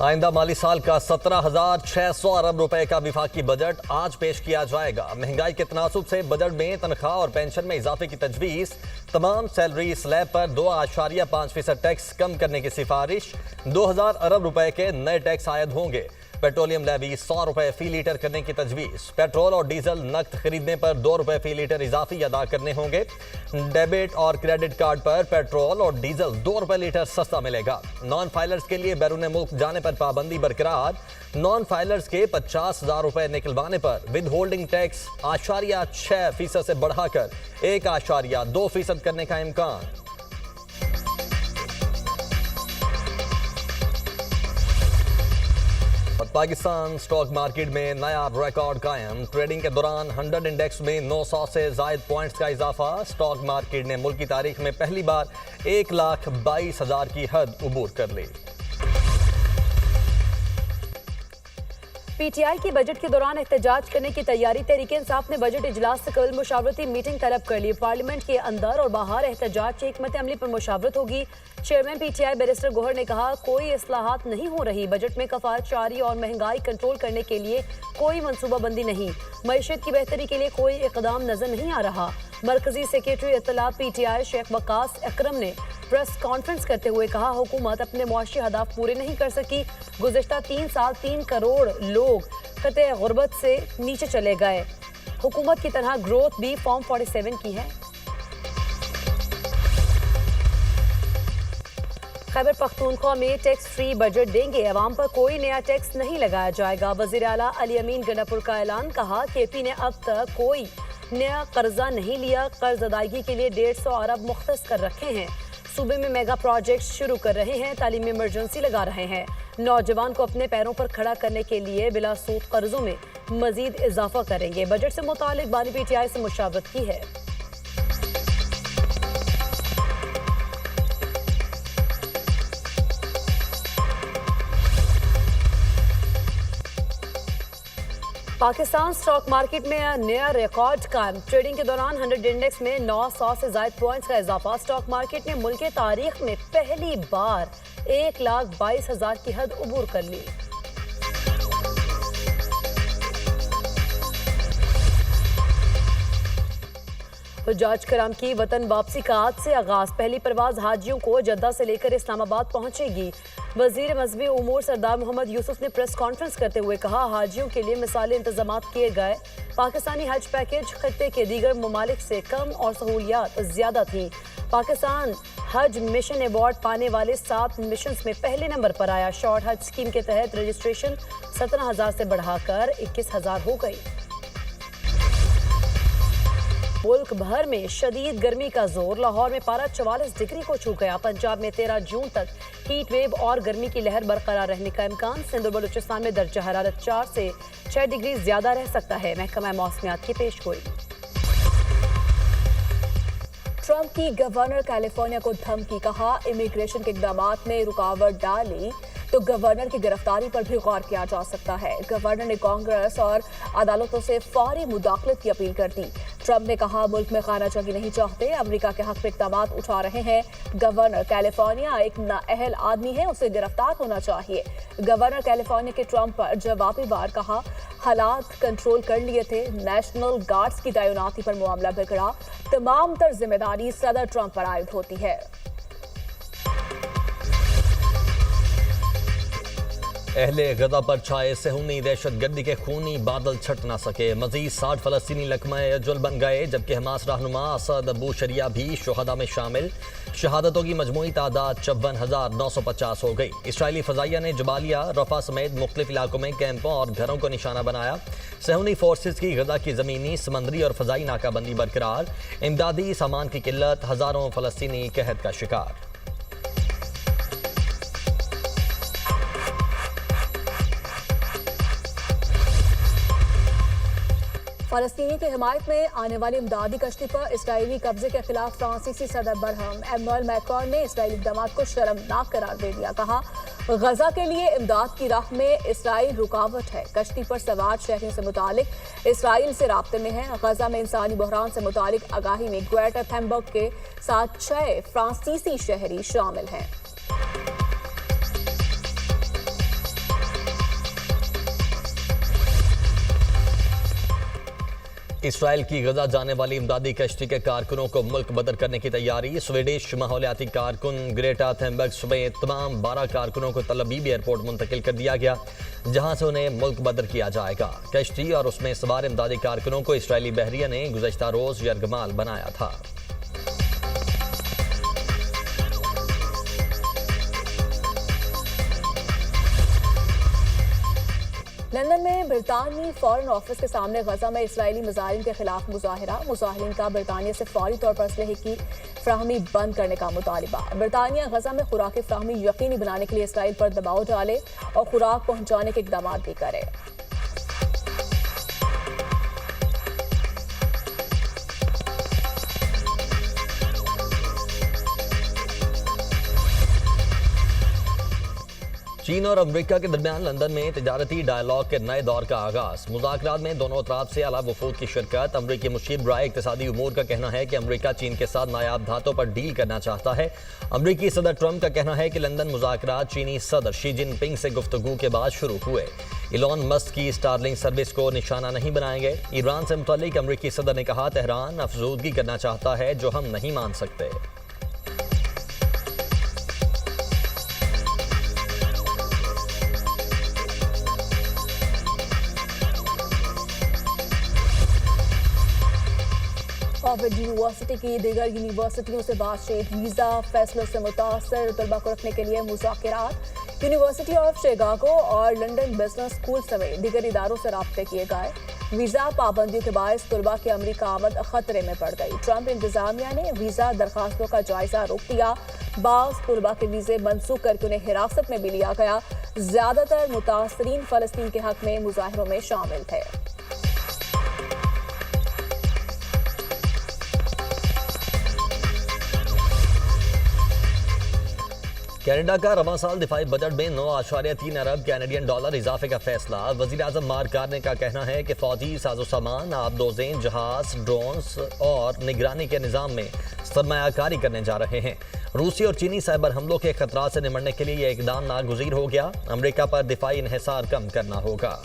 आइंदा माली साल का 17,600 अरब रुपए का विफाकी बजट आज पेश किया जाएगा। महंगाई के तनासुब से बजट में तनख्वाह और पेंशन में इजाफे की तजवीज़, तमाम सैलरी स्लैब पर 2.5% टैक्स कम करने की सिफारिश, 2,000 अरब रुपए के नए टैक्स आयद होंगे। पेट्रोलियम लेवी 100 रुपए फी लीटर करने की तजवीज़, पेट्रोल और डीजल नकद खरीदने पर 2 रुपए फी लीटर इजाफी अदा करने होंगे। डेबिट और क्रेडिट कार्ड पर पेट्रोल और डीजल 2 रुपए लीटर सस्ता मिलेगा। नॉन फाइलर्स के लिए बैरून मुल्क जाने पर पाबंदी बरकरार, नॉन फाइलर्स के 50,000 रुपए निकलवाने पर विद होल्डिंग टैक्स 6% से बढ़ाकर 1.2% करने का इम्कान। पाकिस्तान स्टॉक मार्केट में नया रिकॉर्ड कायम, ट्रेडिंग के दौरान 100 इंडेक्स में 900 से जायद पॉइंट्स का इजाफा। स्टॉक मार्केट ने मुल्क की तारीख में पहली बार 1,22,000 की हद उबूर कर ली। पीटीआई की बजट के दौरान एहतजाज करने की तैयारी। तहरीके इंसाफ ने बजट इजलास से कल मुशावरती मीटिंग तलब कर ली। पार्लियामेंट के अंदर और बाहर एहतजाज की हिकमत अमली पर मुशावरत होगी। चेयरमैन पीटीआई बैरिस्टर गोहर ने कहा, कोई इस्लाहात नहीं हो रही, बजट में कफायत जारी और महंगाई कंट्रोल करने के लिए कोई मनसूबाबंदी नहीं, मईशत की बेहतरी के लिए कोई इकदाम नजर नहीं आ रहा। मरकजी सेक्रेटरी इत्तलात पीटीआई शेख वक्कास अकरम ने प्रेस कॉन्फ्रेंस करते हुए कहा, हुकूमत अपने मुआशी हदाफ पूरे नहीं कर सकी। गुज़िश्ता 3 साल 3 करोड़ लोग खतरे गुर्बत से नीचे चले गए। हुकूमत की तरह ग्रोथ भी फॉर्म 47 की है। खैबर पख्तूनख्वा में टैक्स फ्री बजट देंगे, अवाम पर कोई नया टैक्स नहीं लगाया जाएगा। वज़ीर आला अली अमीन गंडापुर का ऐलान, कहा केपी ने अब तक कोई नया कर्जा नहीं लिया, कर्ज अदायगी के लिए 150 अरब मुख्तस कर रखे हैं। सूबे में मेगा प्रोजेक्ट शुरू कर रहे हैं, तालीमी इमरजेंसी लगा रहे हैं। नौजवान को अपने पैरों पर खड़ा करने के लिए बिला सूद कर्जों में मजीद इजाफा करेंगे। बजट से मुतालिक बानी पीटीआई से मुशावरत की है। पाकिस्तान स्टॉक मार्केट में नया रिकॉर्ड कायम, ट्रेडिंग के दौरान 100 इंडेक्स में 900 से ज्यादा पॉइंट्स का इजाफा। स्टॉक मार्केट ने मुल्क की तारीख में पहली बार 1,22,000 की हद उबूर कर ली। हुज्जाज कराम की वतन वापसी का आज से आगाज, पहली परवाज हाजियों को जद्दा से लेकर इस्लामाबाद पहुंचेगी। वजीर मजहबी उमूर सरदार मोहम्मद यूसुफ ने प्रेस कॉन्फ्रेंस करते हुए कहा, हाजियों के लिए मिसाली इंतजाम किए गए। पाकिस्तानी हज पैकेज खत्ते के दीगर ममालिक से कम और सहूलियात ज्यादा थी। पाकिस्तान हज मिशन अवार्ड पाने वाले 7 मिशन में पहले नंबर पर आया। शॉर्ट हज स्कीम के तहत रजिस्ट्रेशन 17,000 से बढ़ाकर 21,000 हो गई। मुल्क भर में शदीद गर्मी का जोर, लाहौर में पारा 44 डिग्री को छू गया। पंजाब में 13 जून तक हीट वेव और गर्मी की लहर बरकरार रहने का इम्कान। सिंध और बलूचिस्तान में दर्जा हरारत 4 से 6 डिग्री ज्यादा रह सकता है, महकमा मौसमियात की पेशगोई। ट्रंप की गवर्नर कैलिफोर्निया को धमकी, कहा इमिग्रेशन के इकदाम में रुकावट डाली तो गवर्नर की गिरफ्तारी पर भी गौर किया जा सकता है। गवर्नर ने कांग्रेस और अदालतों से फौरी मुदाखलत की अपील कर दी। ट्रंप ने कहा, मुल्क में खानाजंगी नहीं चाहते, अमेरिका के हक में इक़दाम उठा रहे हैं। गवर्नर कैलिफोर्निया एक नाअहल आदमी है, उसे गिरफ्तार होना चाहिए। गवर्नर कैलिफोर्निया के ट्रंप पर जवाबी वार, कहा हालात कंट्रोल कर लिए थे, नेशनल गार्ड्स की तैनाती पर मामला बिगड़ा, तमाम तर जिम्मेदारी सदर ट्रंप पर आयद होती है। अहले गजा पर छाए सेहूनी दहशतगर्दी के खूनी बादल छट ना सके। मजीद 60 फलस्तीनी लकमाए अजुल बन गए, जबकि हमास रहनुमा असद अबू शरिया भी शुहदा में शामिल। शहादतों की मजमूई तादाद 54,950 हो गई। इसराइली फजाइया ने जबालिया, रफा समेत मुख्तलिफ इलाकों में कैंपों और घरों को निशाना बनाया। सेहूनी फोर्सेज की गजा की ज़मीनी, समंदरी और फजाई नाकाबंदी बरकरार। इमदादी सामान की किल्लत, हज़ारों फलस्तीनी कहत का शिकार। फलस्तीनी की हिमायत में आने वाली इमदादी कश्ती पर इसराइली कब्जे के खिलाफ फ्रांसीसी सदर बरहम। एमनुअल मैक्रोन ने इसराइली इक़दाम को शर्मनाक करार दे दिया। कहा, गजा के लिए इमदाद की राह में इसराइल रुकावट है। कश्ती पर सवार शहरियों से मुतालिक इसराइल से राब्ते में है। गजा में इंसानी बहरान से मुतालिक आगाही में ग्रेटर थैम्बर्ग के साथ 6 फ्रांसीसी शहरी शामिल हैं। इसराइल की गजा जाने वाली इमदादी कश्ती के कारकुनों को मुल्क बदर करने की तैयारी। स्वीडिश माहौलियाती कारकुन ग्रेटा थेनबर्ग समेत तमाम 12 कारकुनों को तल अवीव एयरपोर्ट मुंतकिल कर दिया गया, जहां से उन्हें मुल्क बदर किया जाएगा। कश्ती और उसमें सवार इमदादी कारकुनों को इसराइली बहरिया ने गुज़श्ता रोज यरगमाल बनाया था। लंदन में बरतानवी फॉरेन ऑफिस के सामने गजा में इसराइली मुजाहिरीन के खिलाफ मुजाहिरा। मुजाहिरीन का बरतानिया से फौरी तौर पर असलहे की फ्राहमी बंद करने का मुतालिबा। बरतानिया गजा में खुराक फ्राहमी यकीनी बनाने के लिए इसराइल पर दबाव डाले और खुराक पहुंचाने के इकदाम भी करे। चीन और अमेरिका के दरमियान लंदन में तिजारती डायलॉग के नए दौर का आगाज। मुज़ाकरात में दोनों अतराफ से आला वफूद की शिरकत। अमरीकी मुशीर बराए इक्तिसादी उमूर का कहना है कि अमरीका चीन के साथ नायाब धातों पर डील करना चाहता है। अमरीकी सदर ट्रंप का कहना है कि लंदन मुज़ाकरात चीनी सदर शी जिनपिंग से गुफ्तगू के बाद शुरू हुए। इलॉन मस्क की स्टारलिंक सर्विस को निशाना नहीं बनाएंगे। ईरान से मुतल्लिक अमरीकी सदर ने कहा, तेहरान अफजूदगी करना चाहता है जो हम नहीं मान सकते। हार्वर्ड यूनिवर्सिटी की दीगर यूनिवर्सिटियों से बातचीत। वीज़ा फैसलों से मुतासर तलबा को रखने के लिए मुज़ाकरात। यूनिवर्सिटी ऑफ शिकागो और लंदन बिजनेस स्कूल समेत दीगर इदारों से राब्ते किए गए। वीज़ा पाबंदियों के बायस तलबा की अमरीका आमद खतरे में पड़ गई। ट्रंप इंतजामिया ने वीज़ा दरखास्तों का जायजा रोक दिया। बाज़ तलबा के वीज़े मनसूख करके उन्हें हिरासत में भी लिया गया। ज्यादातर मुतासरीन फ़लस्तीन के हक में मुजाहिरों में शामिल थे। कनाडा का रवां साल दिफाई बजट में 9.3 अरब कैनेडियन डॉलर इजाफे का फैसला। वज़ीर आज़म मार्क कार्ने का कहना है कि फौजी साजो सामान, आबदोज़ें, जहाज, ड्रोन्स और निगरानी के निज़ाम में सरमायाकारी करने जा रहे हैं। रूसी और चीनी साइबर हमलों के खतरात से निमटने के लिए यह इकदाम नागुज़ीर हो गया। अमरीका पर दिफाई इन्हिसार कम करना होगा।